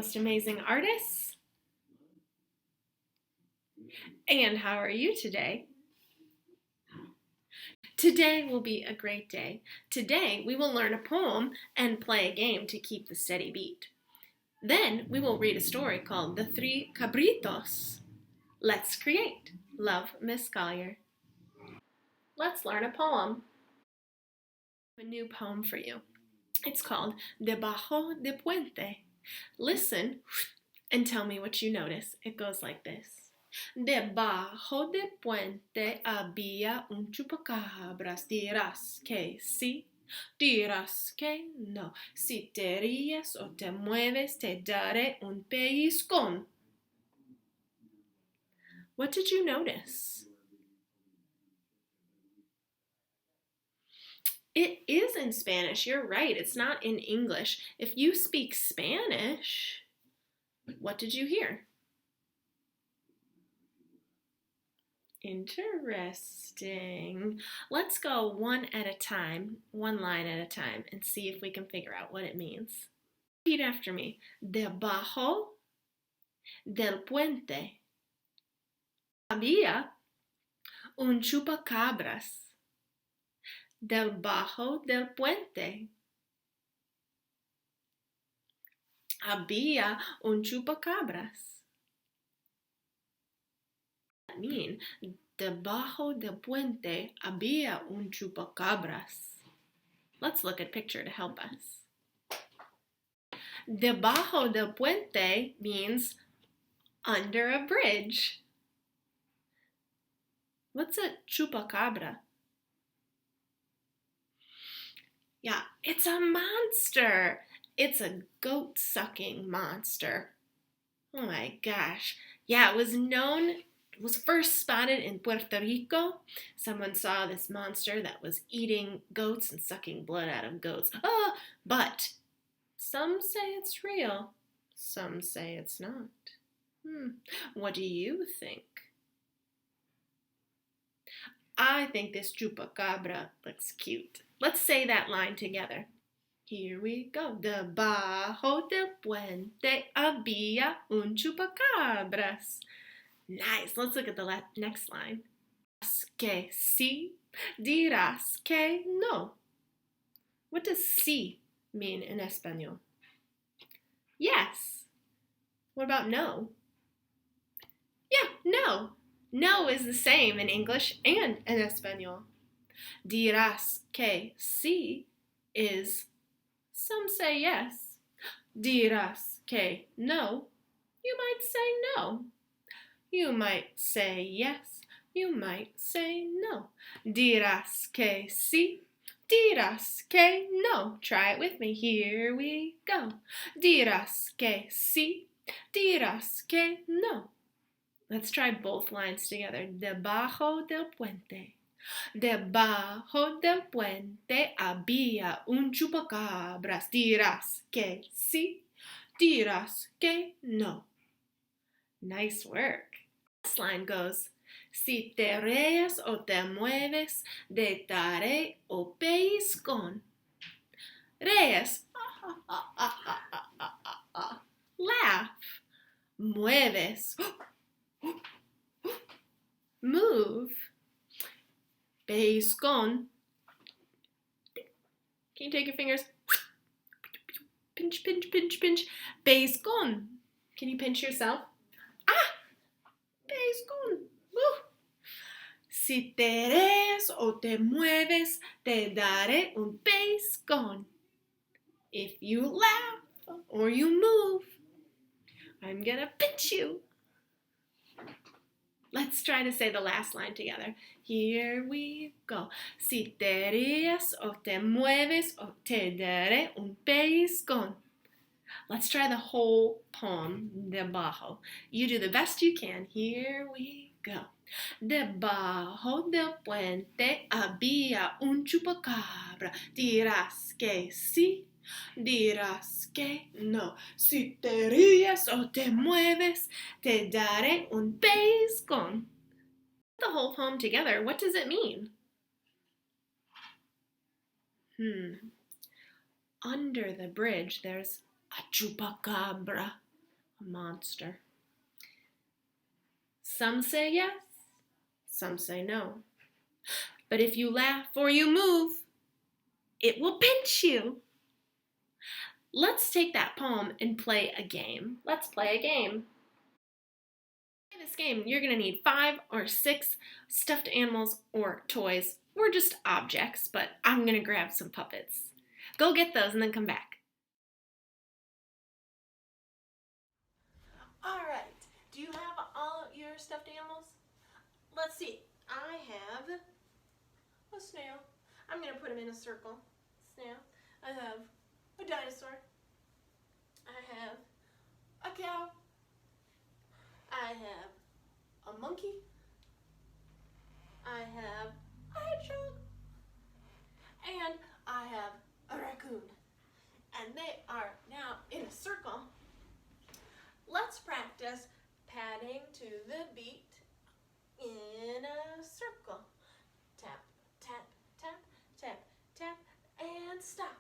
most amazing artists. And how are you today? Today will be a great day. Today we will learn a poem and play a game to keep the steady beat. Then we will read a story called The Three Cabritos. Let's create. Love, Miss Collier. Let's learn a poem. A new poem for you. It's called Debajo de Puente. Listen and tell me what you notice. It goes like this. Debajo de puente había un chupacabras. Dirás que sí, dirás que no. Si te ríes o te mueves, te daré un pellizcón. What did you notice? It is in Spanish. You're right. It's not in English. If you speak Spanish, what did you hear? Interesting. Let's go one at a time, one line at a time, and see if we can figure out what it means. Repeat after me. Debajo del puente había un chupacabras. Debajo del puente había un chupacabras. What does that mean? Debajo del puente había un chupacabras. Let's look at a picture to help us. Debajo del puente means under a bridge. What's a chupacabra? Yeah, it's a monster. It's a goat-sucking monster. Oh my gosh. Yeah, it was first spotted in Puerto Rico. Someone saw this monster that was eating goats and sucking blood out of goats. But some say it's real. Some say it's not. What do you think? I think this chupacabra looks cute. Let's say that line together. Here we go. Debajo del puente había un chupacabras. Nice. Let's look at the next line. Dirás que sí, dirás que no. What does sí mean in Espanol? Yes. What about no? Yeah, no. No is the same in English and in Espanol. Dirás que sí is some say yes. Dirás que no, you might say no. You might say yes, you might say no. Dirás que sí, dirás que no. Try it with me, here we go. Dirás que sí, dirás que no. Let's try both lines together. Debajo del puente. Debajo del puente había un chupacabras. Dirás que sí, dirás que no. Nice work. This line goes, si te ríes o te mueves, te daré un pellizcón. Ríes, laugh. Mueves, move. Pellizcón. Can you take your fingers? Pinch, pinch, pinch, pinch. Pellizcón. Can you pinch yourself? Pellizcón. Si te ríes o te mueves, te daré un pellizcón. If you laugh or you move, I'm gonna pinch you. Let's try to say the last line together. Here we go. Si te ríes o te mueves, te daré un pellizcón. Let's try the whole poem, debajo. You do the best you can. Here we go. Debajo del puente había un chupacabra. Dirás que sí, dirás que no. Si te ríes o te mueves, te daré un pellizcón. The whole poem together, what does it mean? Under the bridge, there's a chupacabra. a monster. Some say yes, some say no. But if you laugh or you move, it will pinch you. Let's take that poem and play a game. Let's play a game. In this game, you're going to need 5 or 6 stuffed animals or toys, or just objects, but I'm going to grab some puppets. Go get those and then come back. All right, do you have all your stuffed animals? Let's see, I have a snail. I'm going to put him in a circle. Snail. I have a dinosaur. I have a cow. I have a monkey. I have a hedgehog. And I have a raccoon. And they are now in a circle. Let's practice padding to the beat in a circle. Tap, tap, tap, tap, tap, and stop.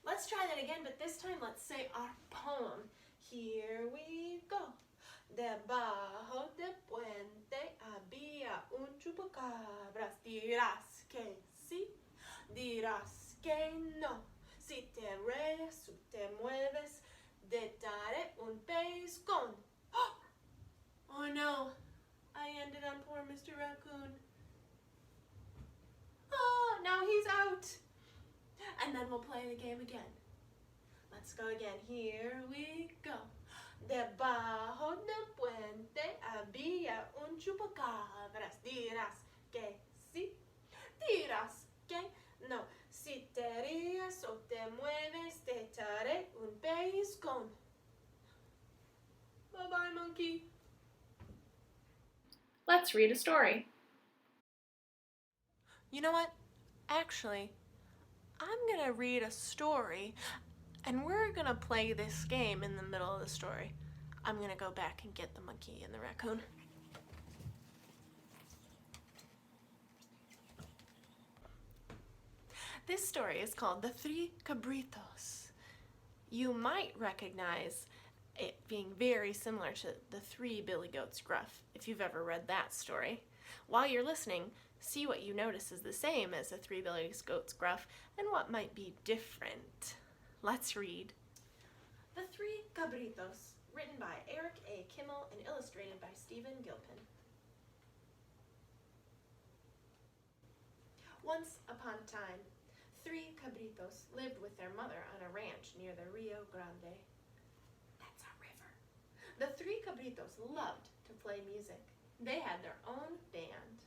Let's try that again, but this time let's say our poem. Here we go. Debajo del puente había un chupacabras. Dirás que sí, dirás que no. Si te ríes o te mueves, te daré un pellizcón. Oh no, I ended on poor Mr. Raccoon. Oh, now he's out. And then we'll play the game again. Let's go again. Here we go. Debajo del puente había un chupacabras. Dirás que sí, dirás que no. Si te ríes o te mueves, te daré un pellizcón. Bye-bye, monkey. Let's read a story. You know what? Actually, I'm going to read a story, and we're going to play this game in the middle of the story. I'm going to go back and get the monkey and the raccoon. This story is called The Three Cabritos. You might recognize it being very similar to The Three Billy Goats Gruff, if you've ever read that story. While you're listening, see what you notice is the same as The Three Billy Goats Gruff and what might be different. Let's read. The Three Cabritos, written by Eric A. Kimmel and illustrated by Stephen Gilpin. Once upon a time, 3 cabritos lived with their mother on a ranch near the Rio Grande. That's a river. The 3 cabritos loved to play music. They had their own band.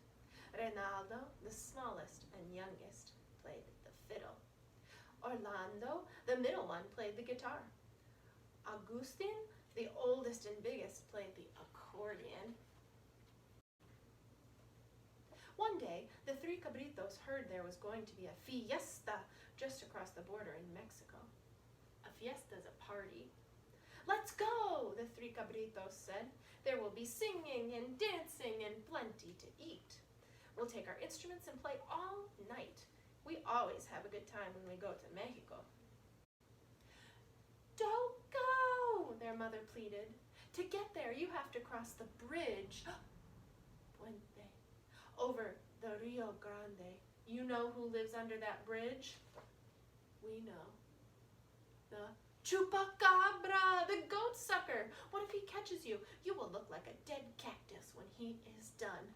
Reynaldo, the smallest and youngest, played the fiddle. Orlando, the middle one, played the guitar. Agustin, the oldest and biggest, played the accordion. One day, the 3 cabritos heard there was going to be a fiesta just across the border in Mexico. A fiesta is a party. Let's go, the 3 cabritos said. There will be singing and dancing and plenty to eat. We'll take our instruments and play all night. We always have a good time when we go to Mexico. Don't go, their mother pleaded. To get there, you have to cross the bridge. Puente. Over the Rio Grande. You know who lives under that bridge? We know. The chupacabra, the goat sucker. What if he catches you? You will look like a dead cactus when he is done.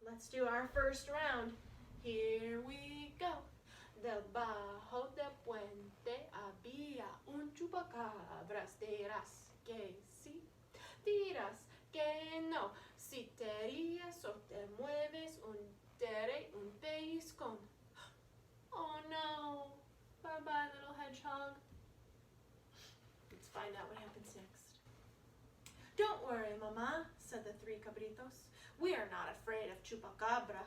Let's do our first round. Here we go. Debajo del puente había un chupacabras. Dirás que sí, dirás que no. Si te ríes o te mueves, daré un pellizcón. Oh no. Bye-bye, little hedgehog. Let's find out what happens next. Don't worry, Mama, said the 3 cabritos. We are not afraid of chupacabra.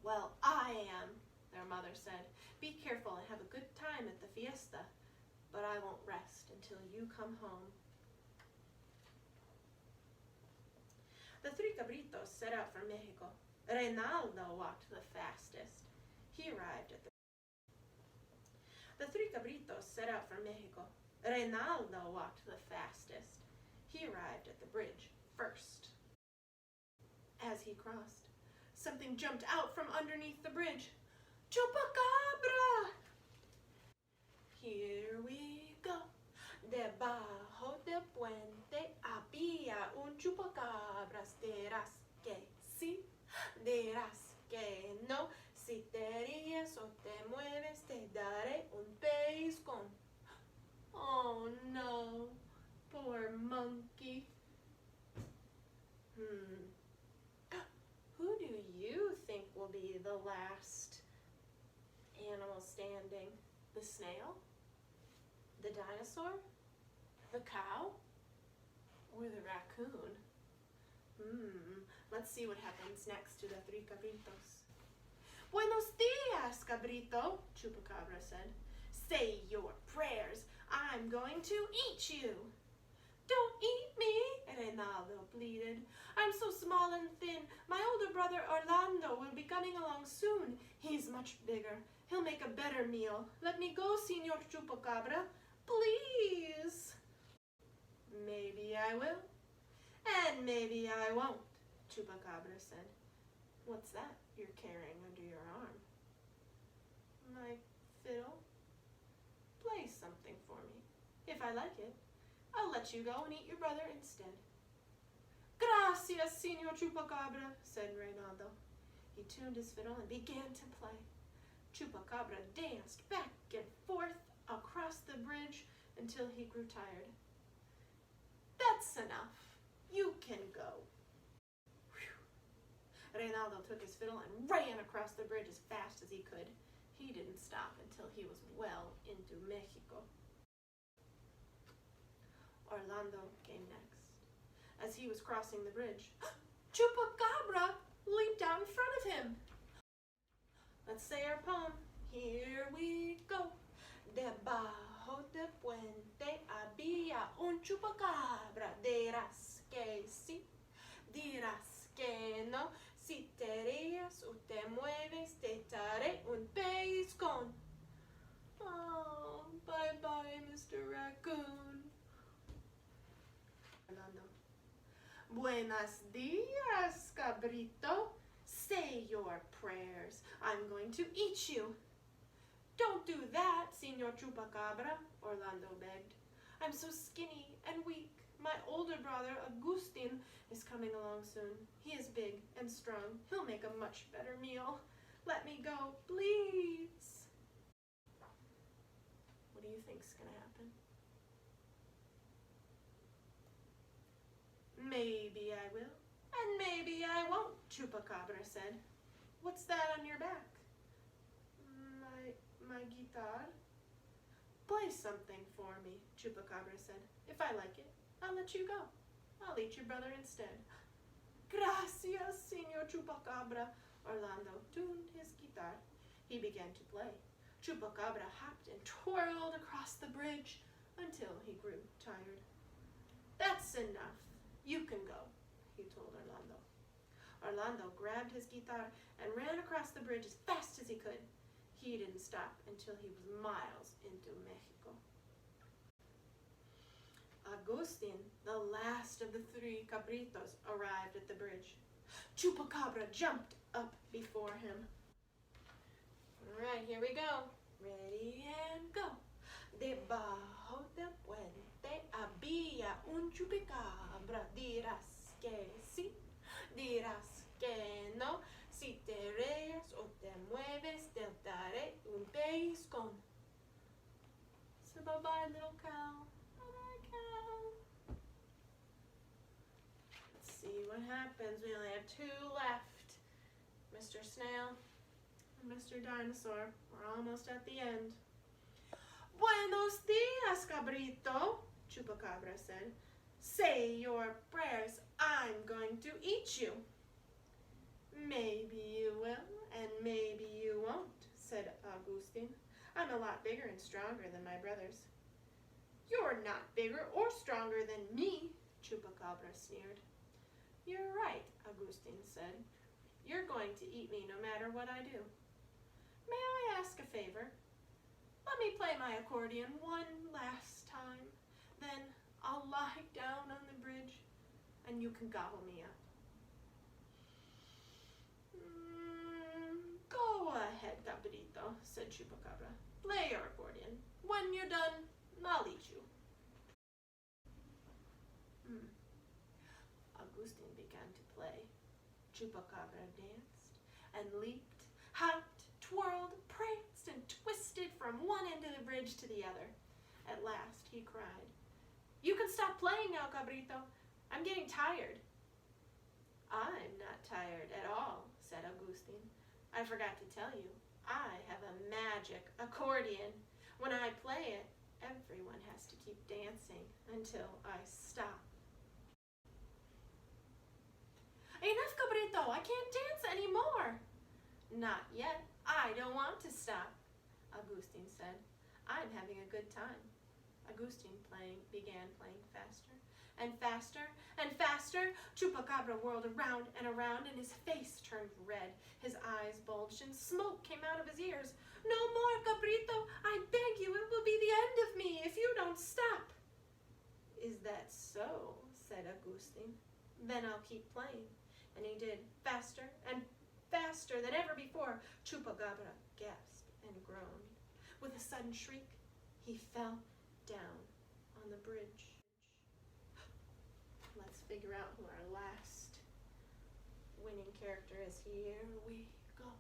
Well, I am, their mother said. Be careful and have a good time at the fiesta, but I won't rest until you come home. The 3 cabritos set out for Mexico. Reynaldo walked the fastest. He arrived at the 3 cabritos set out for Mexico. Reynaldo walked the fastest. He arrived at the bridge first. As he crossed, something jumped out from underneath the bridge. Chupacabra! Here we go. Debajo del puente había un chupacabras. Dirás que sí, dirás que no. Si te ríes o te mueves, te daré un pellizcón. Oh no, poor monkey. Who do you think will be the last animal standing? The snail? The dinosaur? The cow? Or the raccoon? Let's see what happens next to the Three Cabritos. Buenos dias, cabrito, Chupacabra said. Say your prayers. I'm going to eat you. Don't eat me, Reynaldo pleaded. I'm so small and thin. My older brother Orlando will be coming along soon. He's much bigger. He'll make a better meal. Let me go, Senor Chupacabra. Please. Maybe I will, and maybe I won't, Chupacabra said. What's that you're carrying under your arm? My fiddle. Play something for me. If I like it, I'll let you go and eat your brother instead. Gracias, Senor Chupacabra, said Reynaldo. He tuned his fiddle and began to play. Chupacabra danced back and forth across the bridge until he grew tired. That's enough. You can go. Whew. Reynaldo took his fiddle and ran across the bridge as fast as he could. He didn't stop until he was well into Mexico. Orlando came next. As he was crossing the bridge, Chupacabra leaped out in front of him. Let's say our poem. Here we go. Debajo del puente había un chupacabra. Dirás que sí, dirás que no. Si te ríes o te mueves, te daré un pellizcón. Oh, bye-bye, Mr. Raccoon. Orlando. Buenos dias, cabrito. Say your prayers. I'm going to eat you. Don't do that, Senor Chupacabra, Orlando begged. I'm so skinny and weak. My older brother, Agustin, is coming along soon. He is big and strong. He'll make a much better meal. Let me go, please. What do you think's gonna happen? Maybe I will, and maybe I won't, Chupacabra said. What's that on your back? My guitar. Play something for me, Chupacabra said. If I like it, I'll let you go. I'll eat your brother instead. Gracias, Senor Chupacabra. Orlando tuned his guitar. He began to play. Chupacabra hopped and twirled across the bridge until he grew tired. That's enough. You can go, he told Orlando. Orlando grabbed his guitar and ran across the bridge as fast as he could. He didn't stop until he was miles into Mexico. Agustin, the last of the Three Cabritos, arrived at the bridge. Chupacabra jumped up before him. All right, here we go. Ready and go. Debajo del puente había un chupacabra. Dirás que sí, dirás que no. Si te ríes o te mueves, te daré un pellizcón. So bye-bye, little cow. Bye-bye, cow. Let's see what happens. We only have two left. Mr. Snail and Mr. Dinosaur. We're almost at the end. Buenos dias, cabrito, Chupacabra said. Say your prayers. I'm going to eat you. Maybe you will, and maybe you won't, said Agustin. I'm a lot bigger and stronger than my brothers. You're not bigger or stronger than me, Chupacabra sneered. You're right, Agustin said. You're going to eat me no matter what I do. May I ask a favor? Let me play my accordion one last time. Then I'll lie down on the bridge and you can gobble me up. Go ahead, Cabrito, said Chupacabra. Play your accordion. When you're done, I'll eat you. Agustin began to play. Chupacabra danced and leaped, hopped, twirled, pranced, and twisted from one end of the bridge to the other. At last he cried, "You can stop playing now, Cabrito. I'm getting tired." "I'm not tired at all," said Agustin. "I forgot to tell you, I have a magic accordion. When I play it, everyone has to keep dancing until I stop." "Enough, Cabrito, I can't dance anymore." "Not yet, I don't want to stop," Agustin said. "I'm having a good time." Agustin began playing faster and faster and faster. Chupacabra whirled around and around and his face turned red. His eyes bulged and smoke came out of his ears. "No more, Cabrito, I beg you, it will be the end of me if you don't stop." "Is that so?" said Agustin. "Then I'll keep playing." And he did, faster and faster than ever before. Chupacabra gasped and groaned. With a sudden shriek, he fell down on the bridge. Let's figure out who our last winning character is. Here we go.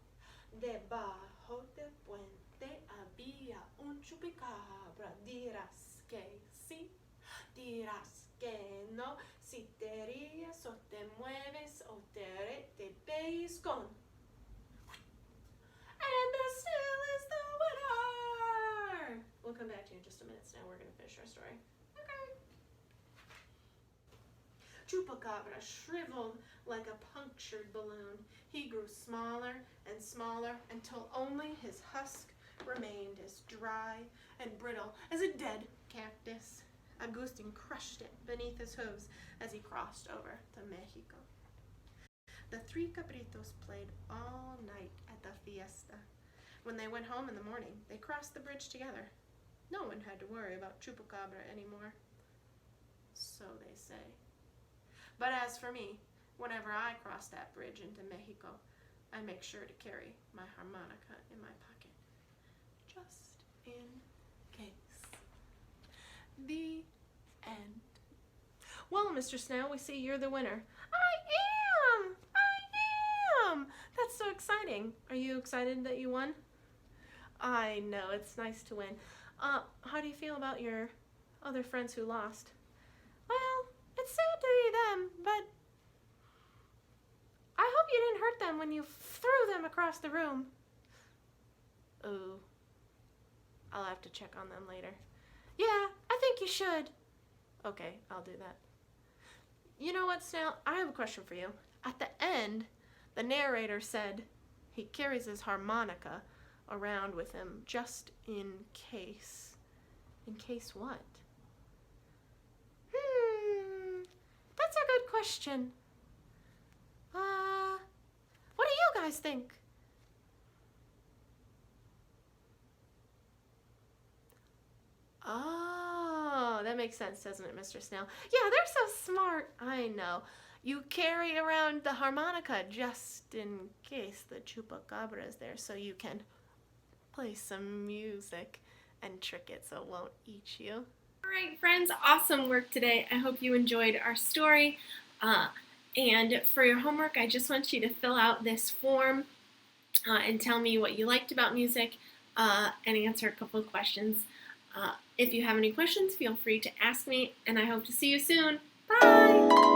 Debajo del puente había un chupacabra. Dirás que sí, dirás que no. Si te ríes o te mueves o te pellizcón. And the snail is the winner! We'll come back to you in just a minute. Now we're going to finish our story. Okay. Chupacabra shriveled like a punctured balloon. He grew smaller and smaller until only his husk remained as dry and brittle as a dead cactus. Agustin crushed it beneath his hooves as he crossed over to Mexico. The Three Cabritos played all night at the fiesta. When they went home in the morning, they crossed the bridge together. No one had to worry about Chupacabra anymore. So they say. But as for me, whenever I cross that bridge into Mexico, I make sure to carry my harmonica in my pocket, just in case. The end. Well, Mr. Snail, we see you're the winner. I am! That's so exciting. Are you excited that you won? I know, it's nice to win. How do you feel about your other friends who lost? Well, it's sad to be them, but I hope you didn't hurt them when you threw them across the room. Ooh, I'll have to check on them later. Yeah, I think you should. Okay, I'll do that. You know what, Snail? I have a question for you. At the end, the narrator said he carries his harmonica around with him just in case. In case what? That's a good question. What do you guys think? Oh, that makes sense, doesn't it, Mr. Snail? Yeah, they're so smart. I know. You carry around the harmonica just in case the Chupacabra is there, so you can play some music and trick it so it won't eat you. All right, friends, awesome work today. I hope you enjoyed our story. And for your homework, I just want you to fill out this form and tell me what you liked about music and answer a couple of questions. If you have any questions, feel free to ask me, and I hope to see you soon. Bye!